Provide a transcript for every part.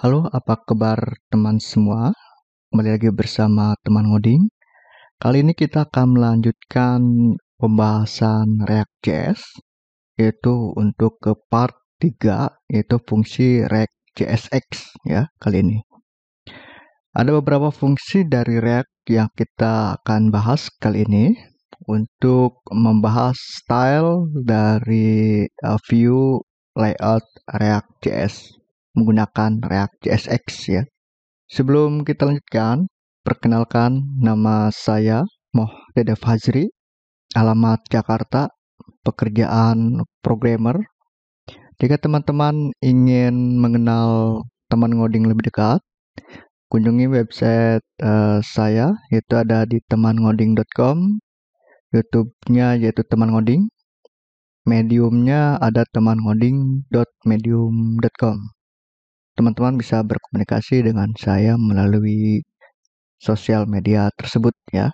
Halo, apa kabar teman semua? Kembali lagi bersama teman ngoding. Kali ini kita akan melanjutkan pembahasan React.js, yaitu untuk ke part 3, yaitu fungsi React.jsx ya, kali ini. Ada beberapa fungsi dari React yang kita akan bahas kali ini untuk membahas style dari view layout React.js menggunakan React.jsx ya. Sebelum kita lanjutkan, perkenalkan nama saya Mohdede Fazri, alamat Jakarta, pekerjaan programmer. Jika teman-teman ingin mengenal teman ngoding lebih dekat, kunjungi website saya, yaitu ada di temanngoding.com, YouTube-nya yaitu teman ngoding, Medium-nya ada temanngoding.medium.com. Teman-teman bisa berkomunikasi dengan saya melalui sosial media tersebut ya.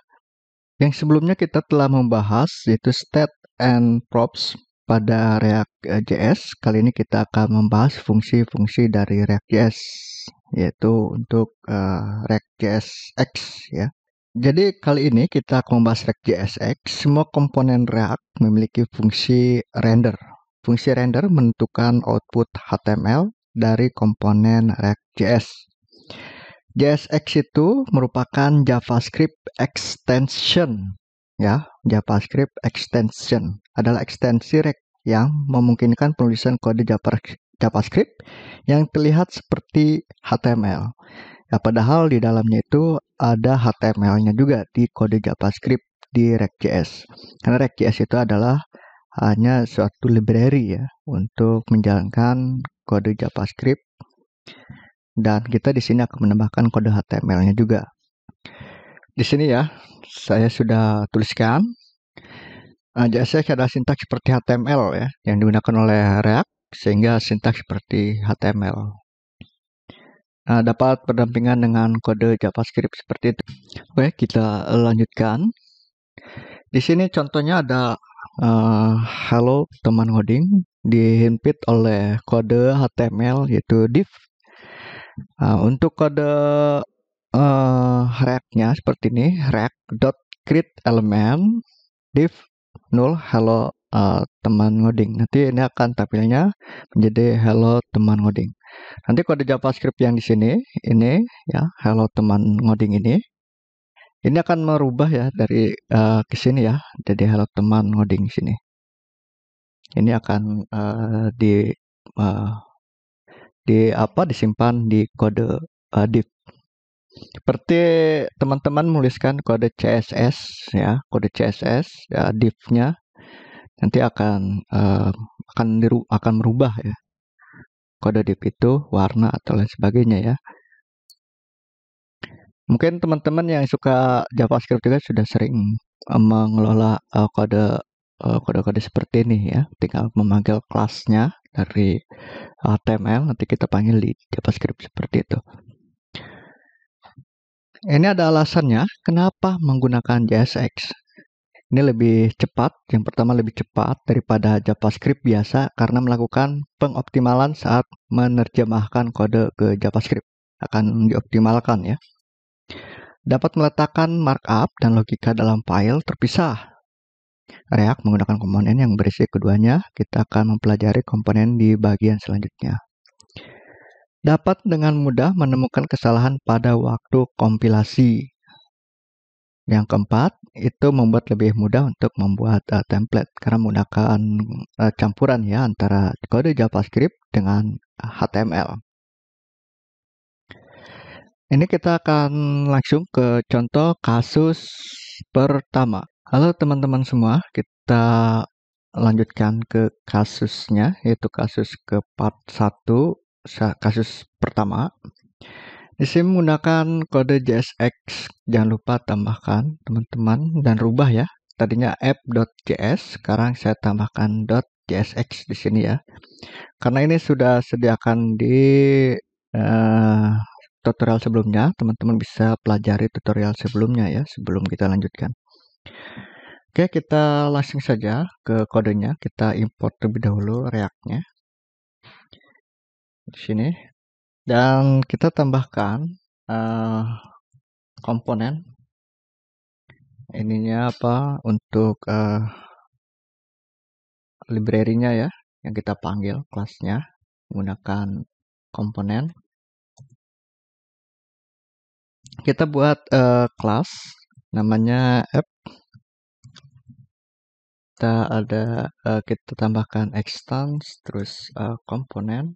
Yang sebelumnya kita telah membahas yaitu state and props pada React.js. Kali ini kita akan membahas fungsi-fungsi dari React.js, yaitu untuk React.jsx ya. Jadi kali ini kita akan membahas React.jsx. Semua komponen React memiliki fungsi render. Fungsi render menentukan output HTML dari komponen React.js. JSX itu merupakan JavaScript extension ya. JavaScript extension adalah ekstensi React yang memungkinkan penulisan kode JavaScript yang terlihat seperti HTML. Ya, padahal di dalamnya itu ada HTML-nya juga di kode JavaScript di React.js. Karena React.js itu adalah hanya suatu library ya untuk menjalankan kode JavaScript, dan kita di sini akan menambahkan kode HTML-nya juga. Di sini ya, saya sudah tuliskan JSX adalah sintaks seperti HTML ya, yang digunakan oleh React sehingga sintaks seperti HTML. Dapat berdampingan dengan kode JavaScript seperti itu. Oke, kita lanjutkan. Di sini contohnya ada hello teman ngoding dihimpit oleh kode HTML yaitu div. Untuk kode React-nya seperti ini, react.createElement div null hello teman ngoding. Nanti ini akan tampilnya menjadi hello teman ngoding. Nanti kode JavaScript yang di sini ini ya, hello teman ngoding ini akan merubah ya dari ke sini ya, jadi hello teman ngoding sini. Ini akan disimpan di kode div. Seperti teman-teman menuliskan kode CSS ya, kode CSS ya, div-nya nanti akan merubah ya kode div itu warna atau lain sebagainya ya. Mungkin teman-teman yang suka JavaScript juga sudah sering mengelola kode-kode seperti ini ya. Tinggal memanggil kelasnya dari HTML, nanti kita panggil di JavaScript seperti itu. Ini ada alasannya kenapa menggunakan JSX. Ini lebih cepat. Yang pertama lebih cepat daripada JavaScript biasa karena melakukan pengoptimalan saat menerjemahkan kode ke JavaScript. Akan dioptimalkan ya. Dapat meletakkan markup dan logika dalam file terpisah. React menggunakan komponen yang berisi keduanya. Kita akan mempelajari komponen di bagian selanjutnya. Dapat dengan mudah menemukan kesalahan pada waktu kompilasi. Yang keempat, itu membuat lebih mudah untuk membuat template karena menggunakan campuran ya antara kode JavaScript dengan HTML. Ini kita akan langsung ke contoh kasus pertama. Halo teman-teman semua, kita lanjutkan ke kasusnya, yaitu kasus ke part 1, kasus pertama. Di sini menggunakan kode JSX, jangan lupa tambahkan teman-teman dan rubah ya. Tadinya app.js, sekarang saya tambahkan .jsx di sini ya. Karena ini sudah sediakan di tutorial sebelumnya, teman-teman bisa pelajari tutorial sebelumnya ya, sebelum kita lanjutkan. Oke, kita langsung saja ke kodenya. Kita import terlebih dahulu React-nya. Di sini Dan kita tambahkan komponen ininya apa untuk library-nya ya, yang kita panggil kelasnya menggunakan komponen. Kita buat kelas namanya app. Kita tambahkan extends, terus komponen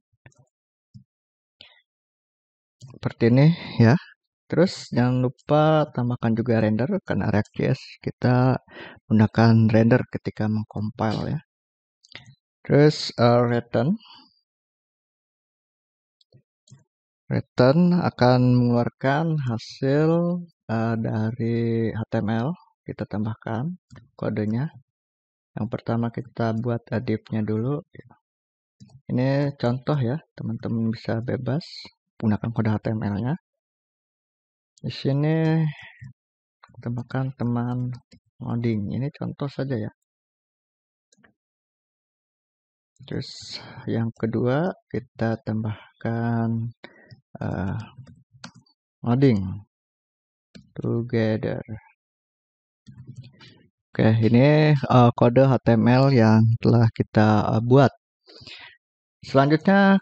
seperti ini ya. Terus jangan lupa tambahkan juga render, karena React.js kita gunakan render ketika mengcompile ya. Terus return akan mengeluarkan hasil dari HTML. Kita tambahkan kodenya. Yang pertama kita buat div-nya dulu. Ini contoh ya, teman-teman bisa bebas gunakan kode HTML-nya. Di sini tambahkan teman ngoding. Ini contoh saja ya. Terus yang kedua kita tambahkan ngoding together. Oke, ini kode HTML yang telah kita buat. Selanjutnya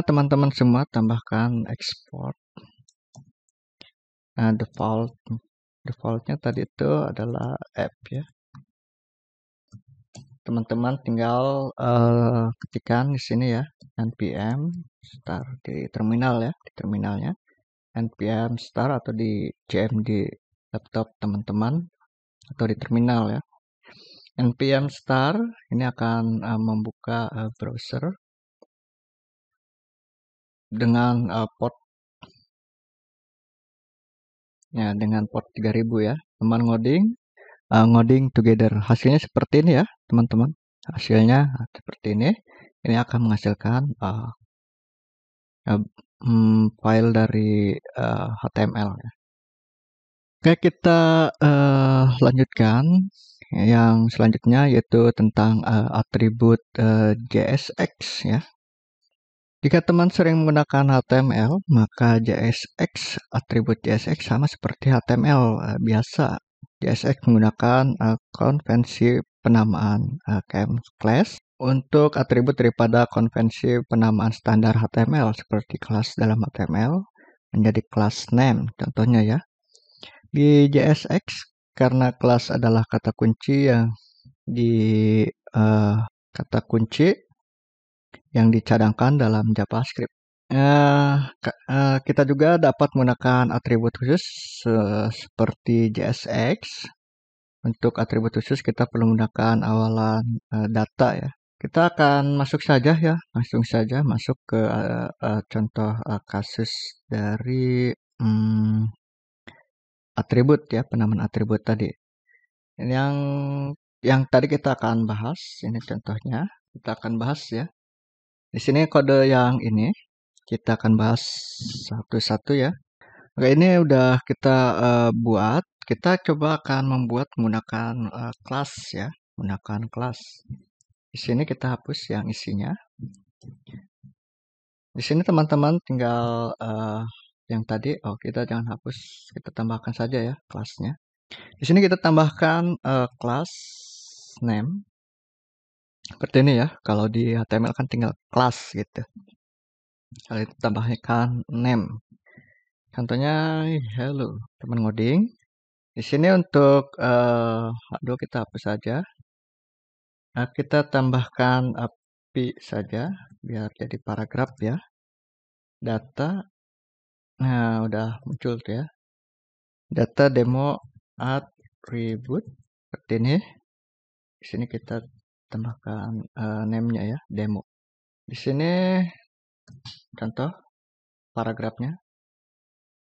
teman-teman semua tambahkan export. Nah, defaultnya tadi itu adalah app ya. Teman-teman tinggal ketikkan di sini ya, npm start di terminal ya, di terminalnya npm start atau di cm di laptop teman-teman atau di terminal ya. npm start ini akan membuka browser dengan port 3000 ya. Teman ngoding together. Hasilnya seperti ini ya, teman-teman. Hasilnya seperti ini. Ini akan menghasilkan file dari HTML ya. Oke, kita lanjutkan yang selanjutnya, yaitu tentang atribut JSX ya. Jika teman sering menggunakan HTML, maka atribut JSX sama seperti HTML biasa. JSX menggunakan konvensi penamaan class untuk atribut daripada konvensi penamaan standar HTML seperti kelas dalam HTML menjadi kelas name contohnya ya. Di JSX, karena kelas adalah kata kunci kata kunci yang dicadangkan dalam JavaScript. Kita juga dapat menggunakan atribut khusus seperti JSX. Untuk atribut khusus kita perlu menggunakan awalan data ya. Kita akan langsung saja masuk ke contoh kasus dari atribut ya, penamaan atribut tadi. Ini yang tadi kita akan bahas, ini contohnya. Kita akan bahas ya. Di sini kode yang ini kita akan bahas satu-satu ya. Oke, ini udah kita buat. Kita coba akan membuat menggunakan kelas ya, menggunakan kelas. Di sini kita hapus yang isinya. Di sini teman-teman tinggal yang tadi, kita jangan hapus, kita tambahkan saja ya kelasnya. Di sini kita tambahkan kelas name. Seperti ini ya, kalau di HTML kan tinggal kelas gitu. Kalau itu tambahkan name. Contohnya hello teman ngoding. Di sini untuk aduh kita hapus saja. Nah, kita tambahkan API saja biar jadi paragraf ya. Data. Nah, udah muncul tuh ya. Data demo attribute seperti ini. Di sini kita tambahkan name-nya ya, demo. Di sini contoh paragrafnya.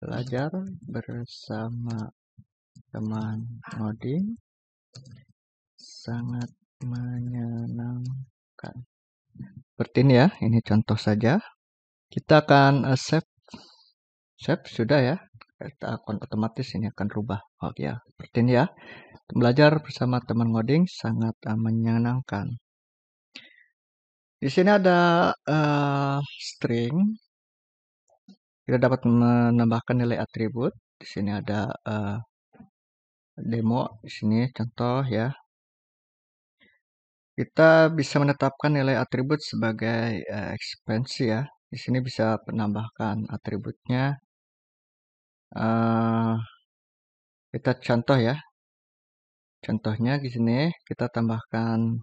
Belajar bersama teman ngoding sangat menyenangkan. Seperti ini ya, ini contoh saja. Kita akan save sudah ya. kita akan otomatis ini akan rubah. Oke ya, seperti ini ya. Belajar bersama teman ngoding sangat menyenangkan. Di sini ada string. Kita dapat menambahkan nilai atribut. Di sini ada demo. Di sini contoh ya. Kita bisa menetapkan nilai atribut sebagai ekspansi ya. Di sini bisa menambahkan atributnya. Kita contoh ya. Contohnya di sini kita tambahkan.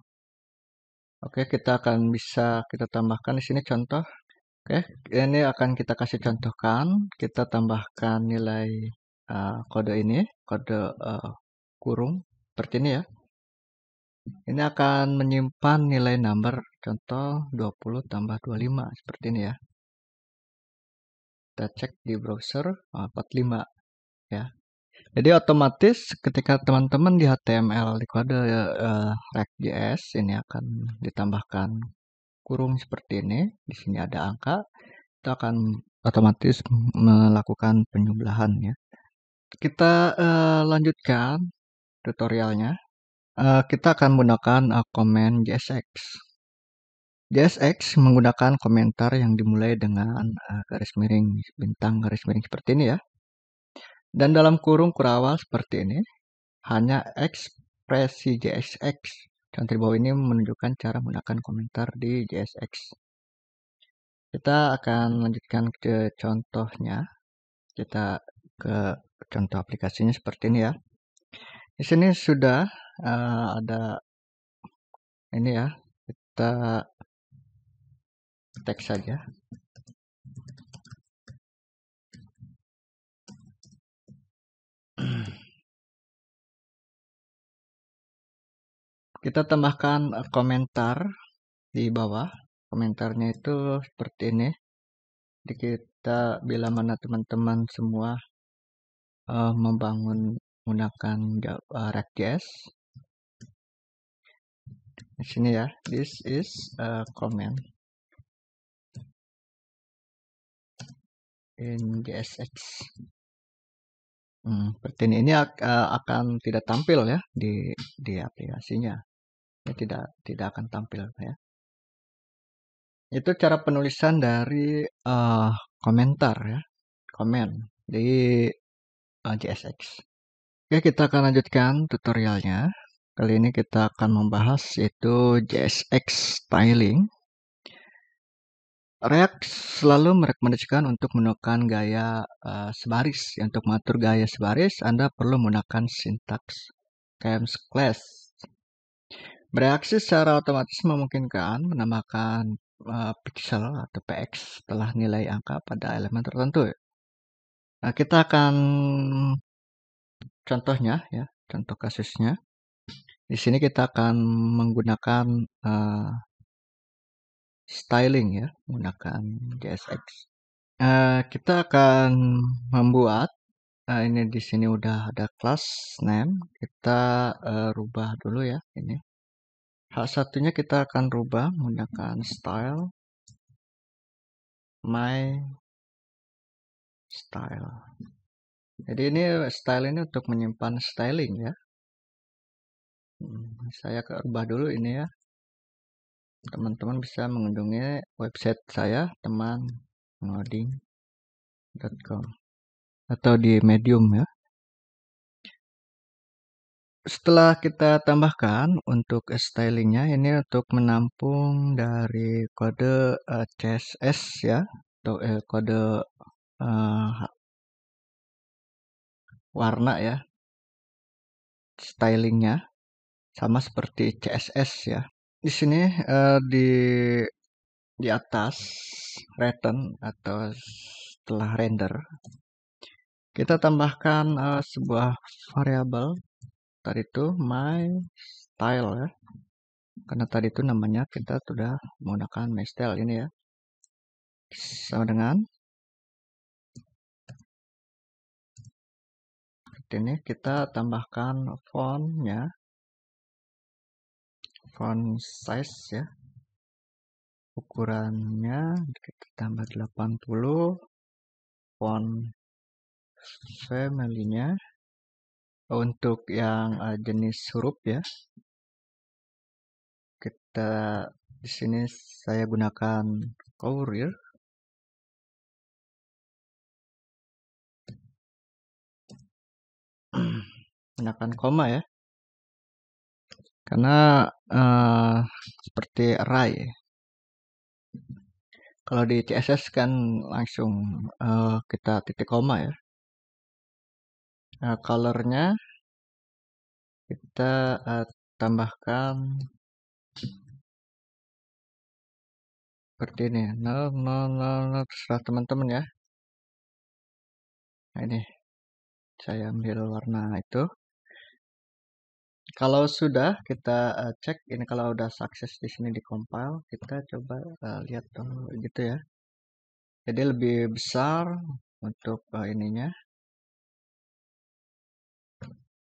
Oke, kita akan bisa kita tambahkan di sini contoh. Oke, ini akan kita kasih contohkan. Kita tambahkan nilai kode ini, kode kurung seperti ini ya. Ini akan menyimpan nilai number, contoh 20 tambah 25 seperti ini ya. Kita cek di browser 45 ya. Jadi otomatis ketika teman-teman di HTML di kode React.js ini akan ditambahkan kurung seperti ini. Di sini ada angka, itu akan otomatis melakukan penjumlahan ya. Kita lanjutkan tutorialnya. Kita akan menggunakan komen JSX. JSX menggunakan komentar yang dimulai dengan garis miring bintang garis miring seperti ini ya. Dan dalam kurung kurawal seperti ini, hanya ekspresi JSX. Contoh di bawah ini menunjukkan cara menggunakan komentar di JSX. Kita akan lanjutkan ke contohnya. Kita ke contoh aplikasinya seperti ini ya. Di sini sudah ada ini ya. Kita teks saja. Kita tambahkan komentar di bawah. Komentarnya itu seperti ini. Jadi kita bila mana teman-teman semua membangun menggunakan React.js. Di sini ya, this is a comment in JSX. Seperti ini. Ini akan tidak tampil ya di aplikasinya. Ini tidak akan tampil ya. Itu cara penulisan dari komentar ya, komen di JSX. Oke, kita akan lanjutkan tutorialnya. Kali ini kita akan membahas yaitu JSX styling. React selalu merekomendasikan untuk menggunakan gaya sebaris. Untuk mengatur gaya sebaris, Anda perlu menggunakan sintaks Cam's class. Bereaksi secara otomatis memungkinkan menambahkan pixel atau px setelah nilai angka pada elemen tertentu. Nah, kita akan contohnya ya, contoh kasusnya. Di sini kita akan menggunakan styling ya, menggunakan JSX. Kita akan membuat ini di sini udah ada class name. Kita rubah dulu ya ini. Hak satunya kita akan rubah menggunakan style my style. Jadi ini style ini untuk menyimpan styling ya. Saya rubah dulu ini ya. Teman-teman bisa mengunjungi website saya teman-ngoding.com atau di Medium ya. Setelah kita tambahkan untuk stylingnya ini untuk menampung dari kode CSS ya atau kode warna ya, stylingnya sama seperti CSS ya. Di sini di atas return atau setelah render kita tambahkan sebuah variabel tadi itu my style ya, karena tadi itu namanya kita sudah menggunakan my style ini ya, sama dengan ini kita tambahkan fontnya, font size ya, ukurannya kita tambah 80, font family-nya. Untuk yang jenis huruf ya, kita di sini saya gunakan Courier. Gunakan koma ya, karena seperti array. Kalau di CSS kan langsung kita titik koma ya. Nah, colornya kita tambahkan seperti ini, 000, terserah teman-teman ya. Nah, ini saya ambil warna itu. Kalau sudah kita cek ini, kalau udah sukses di sini di compile, kita coba lihat gitu ya. Jadi lebih besar untuk ininya,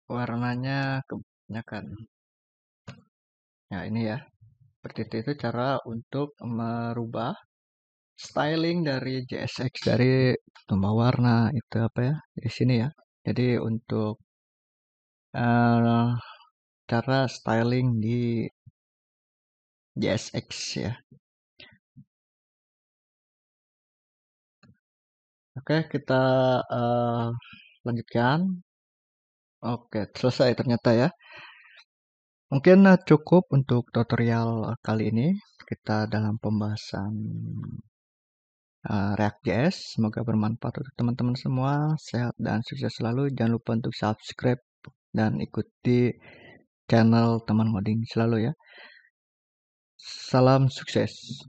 warnanya kebanyakan. Ya ini ya, seperti itu cara untuk merubah styling dari JSX, dari tambah warna itu apa ya di sini ya. Jadi untuk cara styling di JSX ya. Oke, kita lanjutkan. Oke, selesai ternyata ya. Mungkin cukup untuk tutorial kali ini. Kita dalam pembahasan React.js. Semoga bermanfaat untuk teman-teman semua. Sehat dan sukses selalu. Jangan lupa untuk subscribe dan ikuti channel teman ngoding selalu ya. Salam sukses.